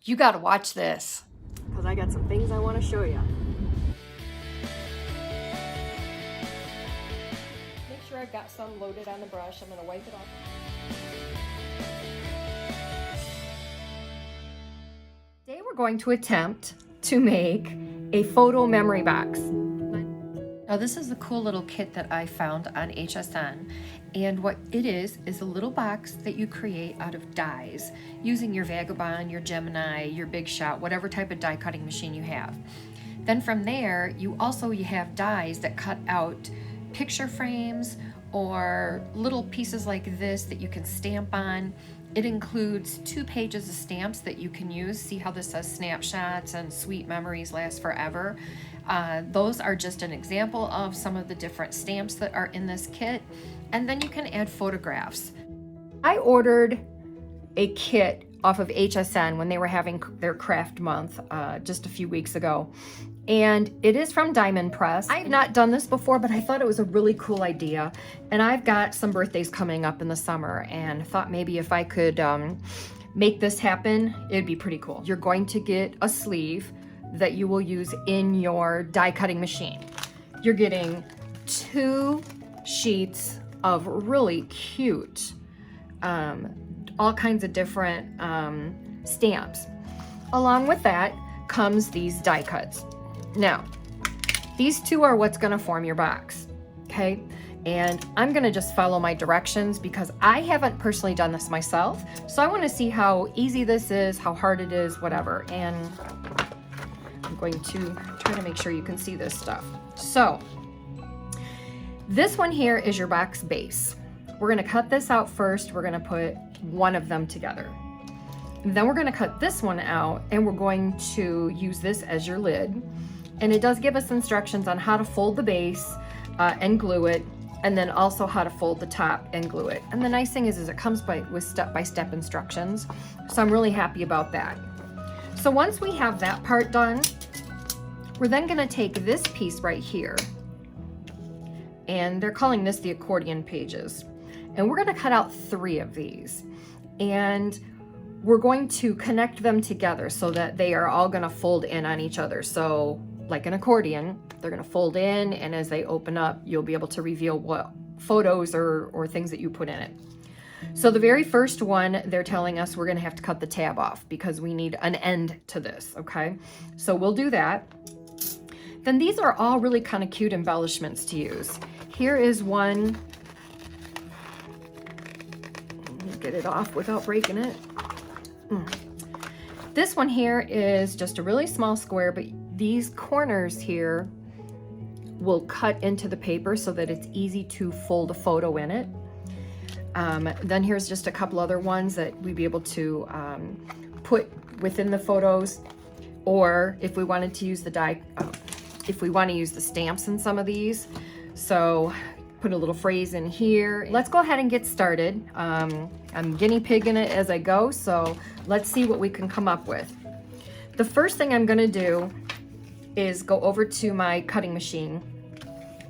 You gotta watch this. Because I got some things I want to show you. Make sure I've got some loaded on the brush. I'm going to wipe it off. Today we're going to attempt to make a photo memory box. Now this is a cool little kit that I found on HSN, and what it is a little box that you create out of dies using your Vagabond, your Gemini, your Big Shot, whatever type of die cutting machine you have. Then from there you have dies that cut out picture frames or little pieces like this that you can stamp on. It includes 2 pages of stamps that you can use. See how this says snapshots and sweet memories last forever. Those are just an example of some of the different stamps that are in this kit. And then you can add photographs. I ordered a kit off of HSN when they were having their craft month just a few weeks ago. And it is from Diamond Press. I've not done this before, but I thought it was a really cool idea. And I've got some birthdays coming up in the summer and thought maybe if I could make this happen, it'd be pretty cool. You're going to get a sleeve that you will use in your die cutting machine. You're getting 2 sheets of really cute, all kinds of different stamps. Along with that comes these die cuts. Now, these 2 are what's gonna form your box, okay? And I'm gonna just follow my directions because I haven't personally done this myself. So I wanna see how easy this is, how hard it is, whatever. And I'm going to try to make sure you can see this stuff. So, this one here is your box base. We're gonna cut this out first. We're gonna put one of them together. Then we're gonna cut this one out and we're going to use this as your lid. And it does give us instructions on how to fold the base and glue it, and then also how to fold the top and glue it. And the nice thing is it comes with step-by-step instructions. So I'm really happy about that. So once we have that part done, we're then gonna take this piece right here, and they're calling this the Accordion Pages. And we're gonna cut out 3 of these. And we're going to connect them together so that they are all gonna fold in on each other. So like an accordion, they're gonna fold in, and as they open up, you'll be able to reveal what photos or things that you put in it. So the very first one, they're telling us we're gonna have to cut the tab off because we need an end to this, okay? So we'll do that. Then these are all really kind of cute embellishments to use. Here is one. Let me get it off without breaking it. This one here is just a really small square, but these corners here will cut into the paper so that it's easy to fold a photo in it. Then here's just a couple other ones that we'd be able to put within the photos, or if we wanted to use the die, if we want to use the stamps in some of these. So put a little phrase in here. Let's go ahead and get started. I'm guinea pigging it as I go, so let's see what we can come up with. The first thing I'm gonna do is go over to my cutting machine.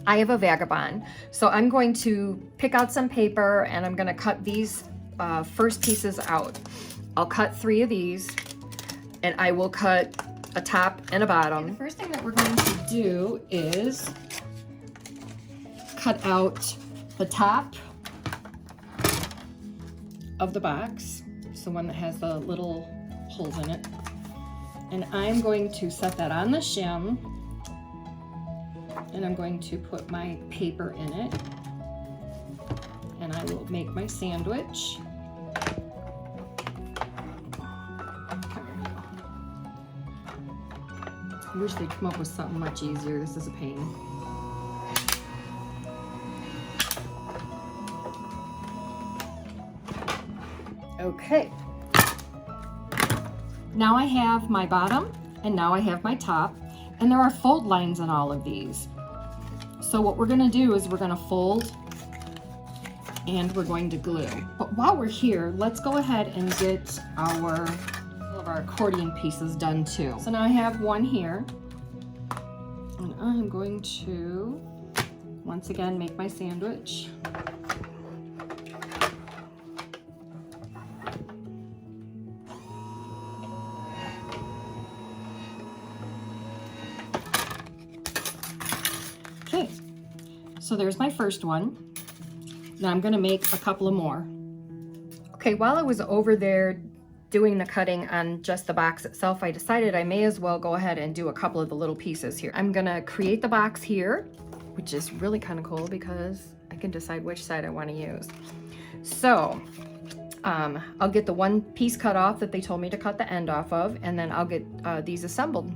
I have a Vagabond, so I'm going to pick out some paper and I'm gonna cut these first pieces out. I'll cut 3 of these, and I will cut a top and a bottom. Okay, the first thing that we're going to do is cut out the top of the box, so one that has the little holes in it. And I'm going to set that on the shim, and I'm going to put my paper in it, and I will make my sandwich. I wish they'd come up with something much easier. This is a pain. Okay. Now I have my bottom, and now I have my top, and there are fold lines on all of these. So what we're gonna do is we're gonna fold and we're going to glue. But while we're here, let's go ahead and get all of our accordion pieces done too. So now I have one here, and I'm going to once again make my sandwich. So there's my first one. Now I'm gonna make a couple of more. Okay, while I was over there doing the cutting on just the box itself, I decided I may as well go ahead and do a couple of the little pieces here. I'm gonna create the box here, which is really kind of cool because I can decide which side I want to use. So I'll get the one piece cut off that they told me to cut the end off of, and then I'll get these assembled.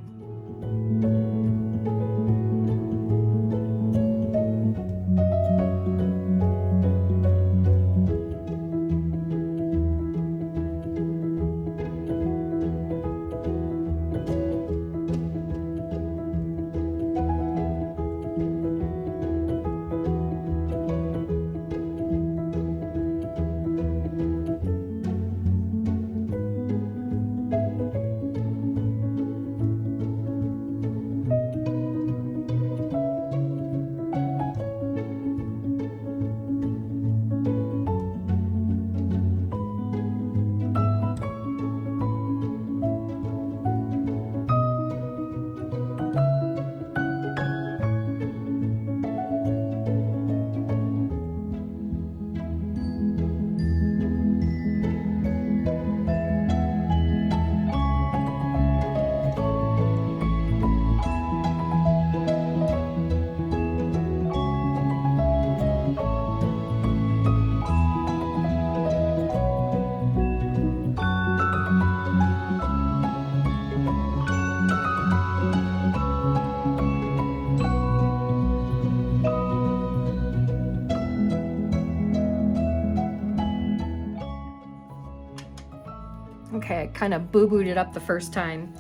Okay, I kind of boo-booed it up the first time,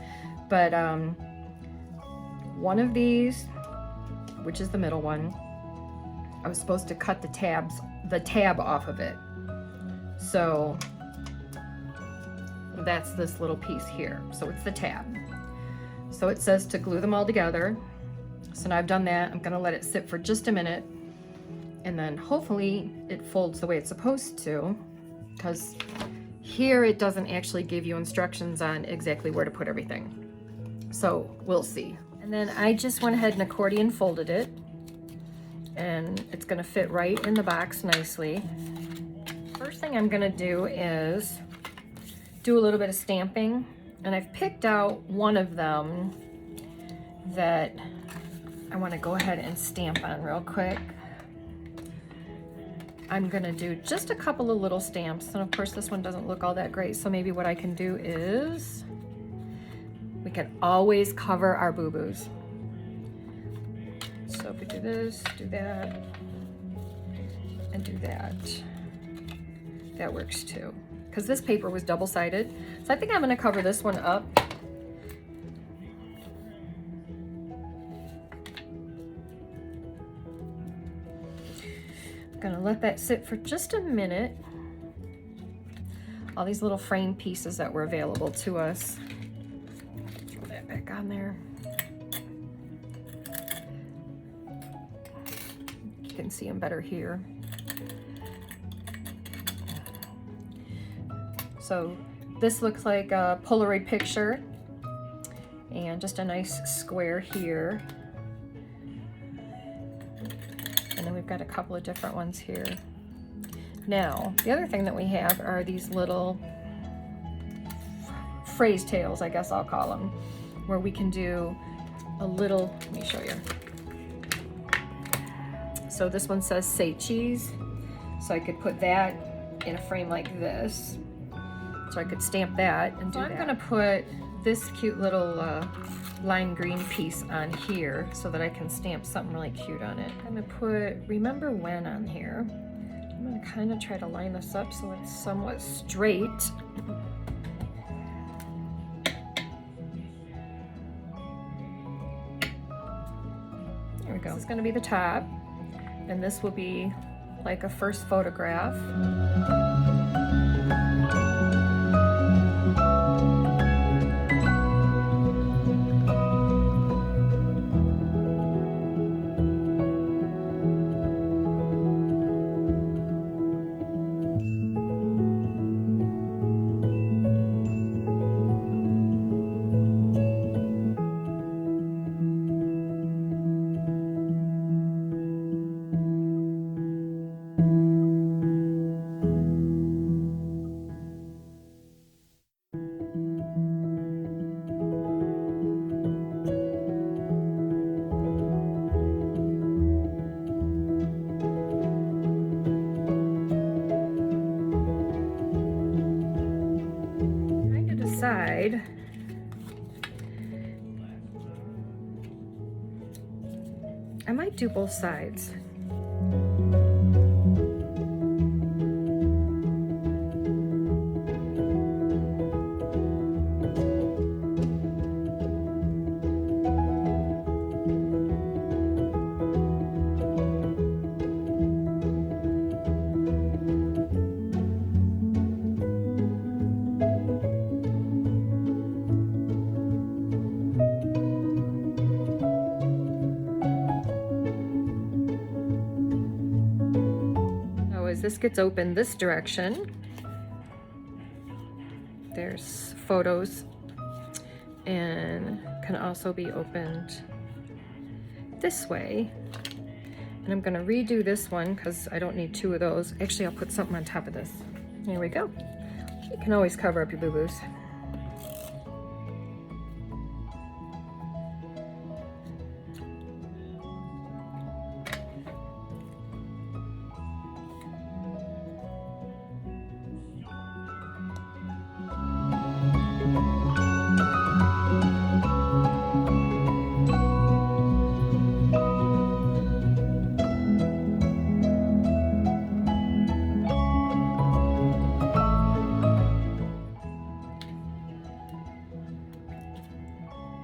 but one of these, which is the middle one, I was supposed to cut the tab off of it. So that's this little piece here. So it's the tab. So it says to glue them all together. So now I've done that. I'm gonna let it sit for just a minute, and then hopefully it folds the way it's supposed to, because here it doesn't actually give you instructions on exactly where to put everything. So we'll see. And then I just went ahead and accordion folded it, and it's gonna fit right in the box nicely. First thing I'm gonna do is do a little bit of stamping, and I've picked out one of them that I wanna go ahead and stamp on real quick. I'm gonna do just a couple of little stamps, and of course this one doesn't look all that great, so maybe what I can do is we can always cover our boo-boos. So if we do this, do that, and do that, that works too. Because this paper was double-sided, so I think I'm gonna cover this one up. Gonna let that sit for just a minute. All these little frame pieces that were available to us. Throw that back on there. You can see them better here. So this looks like a Polaroid picture, and just a nice square here. And then we've got a couple of different ones here. Now, the other thing that we have are these little phrase tails, I guess I'll call them, where we can do a little, let me show you. So this one says "say cheese," so I could put that in a frame like this. So I could stamp that and do that. I'm gonna put this cute little lime green piece on here so that I can stamp something really cute on it. I'm gonna put "remember when" on here. I'm gonna kind of try to line this up so it's somewhat straight. There we go. This is gonna be the top, and this will be like a first photograph. side. I might do both sides. As this gets open this direction, there's photos, and can also be opened this way. And I'm gonna redo this one because I don't need two of those. Actually, I'll put something on top of this. Here we go. You can always cover up your boo-boos.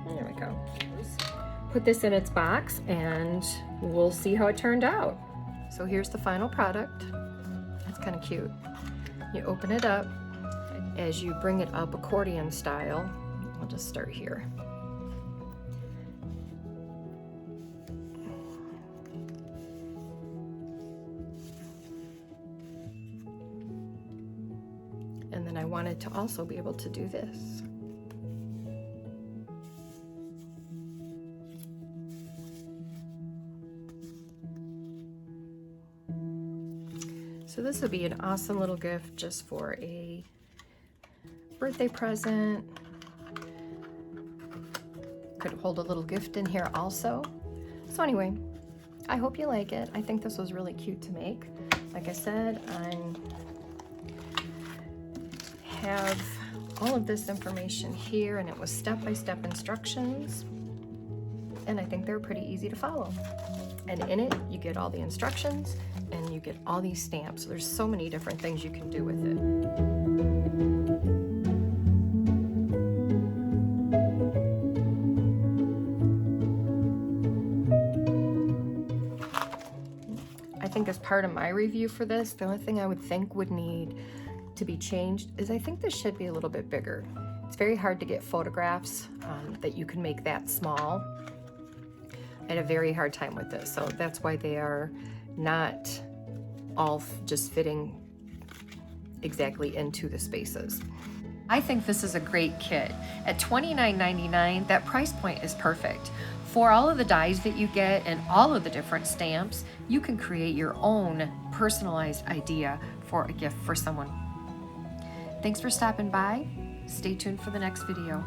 There we go. Put this in its box and we'll see how it turned out. So here's the final product. It's kind of cute. You open it up. As you bring it up accordion style, I'll just start here. And then I wanted to also be able to do this. So this would be an awesome little gift just for a birthday present. Could hold a little gift in here also. So anyway, I hope you like it. I think this was really cute to make. Like I said, I have all of this information here, and it was step-by-step instructions. And I think they're pretty easy to follow. And in it, you get all the instructions and you get all these stamps. There's so many different things you can do with it. I think as part of my review for this, the only thing I would think would need to be changed is I think this should be a little bit bigger. It's very hard to get photographs that you can make that small. I had a very hard time with this, so that's why they are not all just fitting exactly into the spaces. I think this is a great kit. At $29.99, that price point is perfect. For all of the dies that you get and all of the different stamps, you can create your own personalized idea for a gift for someone. Thanks for stopping by. Stay tuned for the next video.